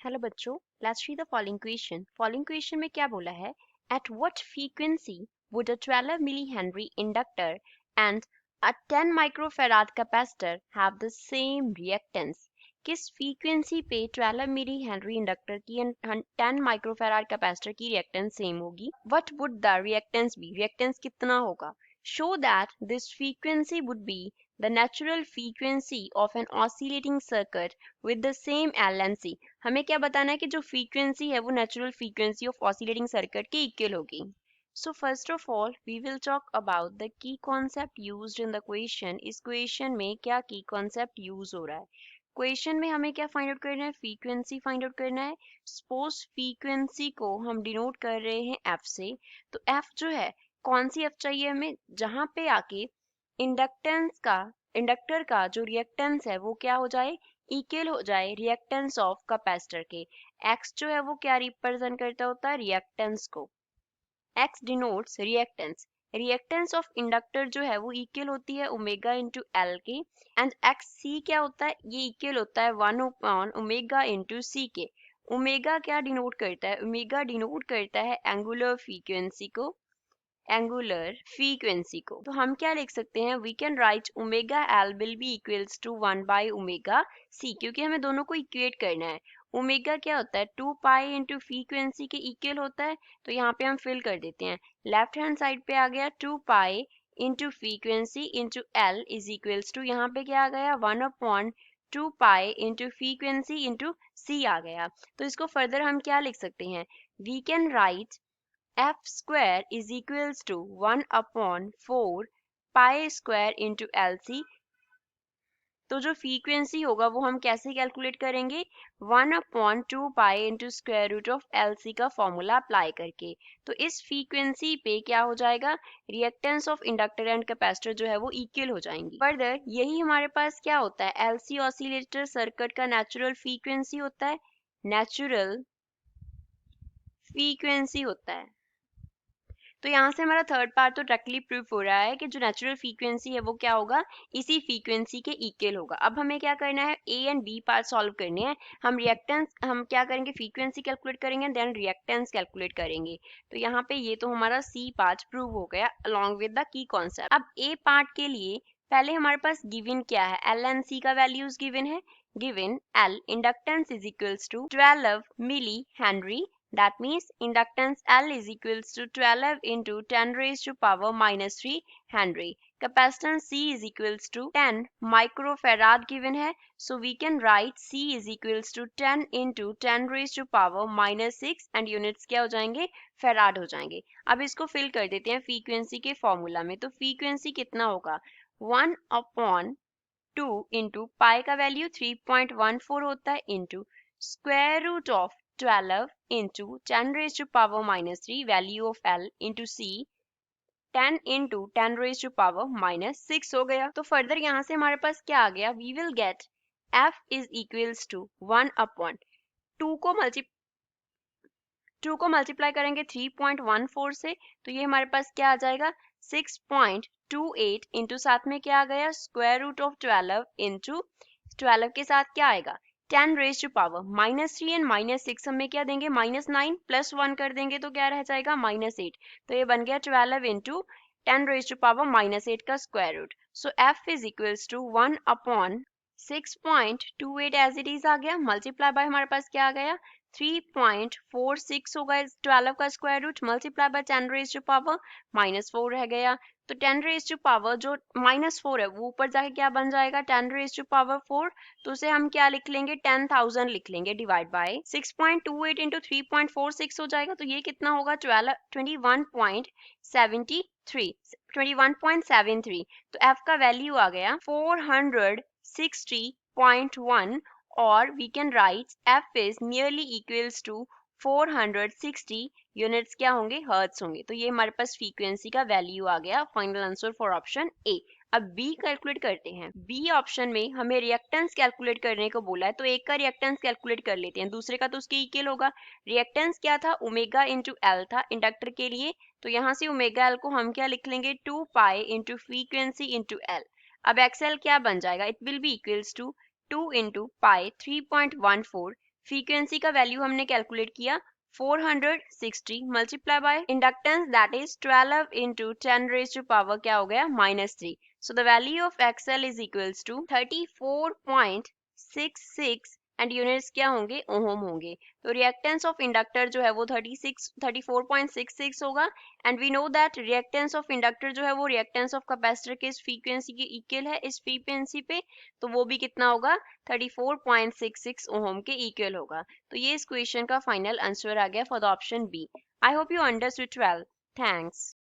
Hello बच्चों, let's read the following question. Following question में क्या बोला है? At what frequency would a 12 milli henry inductor and a 10 microfarad capacitor have the same reactance? किस frequency पे 12 milli henry inductor की and 10 microfarad capacitor की reactance same होगी? What would the reactance be? Reactance कितना होगा? Show that this frequency would be the natural frequency of an oscillating circuit with the same L and C। हमें क्या बताना है कि जो फ्रीक्वेंसी है वो natural frequency of oscillating circuit के इक्वल होगी। So first of all we will talk about the key concept used in the question. इस क्वेश्चन में क्या की कॉन्सेप्ट यूज हो रहा है? क्वेश्चन में हमें क्या फाइंड आउट करना है? फ्रीक्वेंसी फाइंड आउट करना है। सपोज फ्रीक्वेंसी को हम डिनोट कर रहे हैं एफ से, तो एफ जो है कौन सी एफ चाहिए हमें? जहां पे आके इंडक्टर का जो रिएक्टेंस है वो क्या हो जाए? इक्वल हो जाए रिएक्टेंस ऑफ कैपेसिटर के। एक्स जो है वो क्या रिप्रेजेंट करता होता है? रिएक्टेंस को। X denotes reactance. Reactance of inductor जो है वो इक्वल होती है ओमेगा इंटू एल के। एंड एक्स सी क्या होता है? ये इक्वल होता है 1 ओमेगा इंटू सी के। ओमेगा क्या डिनोट करता है? ओमेगा डिनोट करता है एंगुलर फ्रीक्वेंसी को। एंगुलर फ्रीक्वेंसी को तो हम क्या लिख सकते हैं? We can write omega L will be equals to 1 by omega C, क्योंकि हमें दोनों को इक्वेट करना है। ओमेगा क्या होता है? 2 पाई इंटू फ्रीक्वेंसी के इक्वल होता है, तो यहाँ पे हम फिल कर देते हैं। लेफ्ट हैंड साइड पे आ गया 2 pi into frequency into L is equals to, यहाँ पे क्या आ गया? 1/2 pi into frequency into C आ गया। तो इसको फर्दर हम क्या लिख सकते हैं? We can write f square is equals to 1/4 pi square into LC। तो जो फ्रीक्वेंसी होगा वो हम कैसे कैलकुलेट करेंगे? 1/2 pi into square root of LC का फॉर्मूला अप्लाई करके। तो इस फ्रीक्वेंसी पे क्या हो जाएगा? Reactance of inductor and capacitor जो है वो इक्वल हो जाएंगी। फर्दर यही हमारे पास क्या होता है? LC ऑसिलेटर सर्किट का नेचुरल फ्रीक्वेंसी होता है। नेचुरल फ्रीक्वेंसी होता है। तो यहाँ से हमारा थर्ड पार्ट तो डायरेक्टली प्रूफ हो रहा है कि जो नेचुरल फ्रीक्वेंसी है वो क्या होगा? इसी फ्रीक्वेंसी के इक्वल होगा। अब हमें क्या करना है? A and B part solve करने हैं। हम क्या करेंगे? फ्रीक्वेंसी कैलकुलेट करेंगे देन रिएक्टेंस कैलकुलेट करेंगे। तो यहाँ पे ये तो हमारा सी पार्ट प्रूव हो गया along with the key concept. अब ए पार्ट के लिए पहले हमारे पास गिवन क्या है? एल एंड सी का वैल्यूज गिवन है। Given L inductance is equals to 12 milli Henry। That means inductance L is equals to 12 into 10 raised to power minus 3 Henry। Capacitance C is equals to 10 microfarad given है, so we can write C is equals to 10 into 10 raised to power minus 6 and units क्या हो जाएंगे? Farad हो जाएंगे। अब इसको fill कर देते हैं फ्रीक्वेंसी के फॉर्मूला में। तो फ्रीक्वेंसी कितना होगा? 1/2 इंटू पाई का वैल्यू 3.14 होता है into square root of 12 into 10 raise to power minus 3 value of L into C 10 into 10 raise to power minus 6 हो गया। तो फर्दर यहाँ से हमारे पास क्या आ गया? We will get f is equals to 1/2 को मल्टीप्लाई करेंगे 3.14 से, तो ये हमारे पास क्या आ जाएगा? 6.28 इंटू साथ में क्या आ गया? स्क्वायर रूट ऑफ 12 इंटू 12 के साथ क्या आएगा? 10 raise to power minus 3 and minus 6 हमें क्या देंगे? -9 प्लस 1 कर देंगे तो क्या रह जाएगा? -8। तो ये बन गया 12 इंटू 10 रेज टू पावर -8 का square root. So F is equals to 1/6.28 as it is आ गया, मल्टीप्लाई बाय हमारे पास क्या आ गया? 3.46 होगा 12 का square root, multiply by 10 raise to power -4 रह गया। तो 10 रेज टू पावर जो -4 है वो ऊपर जाके क्या बन जाएगा? 10 रेज टू पावर 4। तो उसे हम क्या लिख लेंगे? 10,000 लिख लेंगे डिवाइड बाय 6.28 इंटू 3.46 हो जाएगा। तो ये कितना होगा? 21.73। तो एफ का वैल्यू आ गया 460.1 और we can write F is nearly equals to 460 units क्या होंगे? हर्ट्ज होंगे। तो ये हमारे पास फ्रीक्वेंसी का वैल्यू आ गया। Final answer for option A. अब बी कैलकुलेट करते हैं। बी ऑप्शन में हमें रिएक्टेंस कैलकुलेट करने को बोला है, तो एक का रिएक्टेंस कैलकुलेट कर लेते हैं, दूसरे का तो उसके इक्वल होगा। रिएक्टेंस क्या था? ओमेगा इंटू एल था इंडक्टर के लिए, तो यहाँ से ओमेगा एल को हम क्या लिख लेंगे? 2 pi into frequency into L. अब एक्सएल क्या बन जाएगा? It will be equals to 2 into pi 3.14 frequency का वैल्यू हमने कैलकुलेट किया 460 multiply by inductance that is 12 into 10 raise to power क्या हो गया -3. So the value of XL is equals to 34.66 and units क्या होंगे, ओम होंगे. तो रिएक्टेंस ऑफ इंडक्टर जो है वो 34.66 होगा and we know that reactance of inductor जो है वो रिएक्टेंस ऑफ कैपेसिटर के इस फ्रीक्वेंसी के इक्वल है इस फ्रीक्वेंसी पे, तो वो भी कितना होगा 34.66 ओम के इक्वल होगा. तो ये इस क्वेश्चन का फाइनल आंसर आ गया for the option B. I hope you understood 12. Thanks.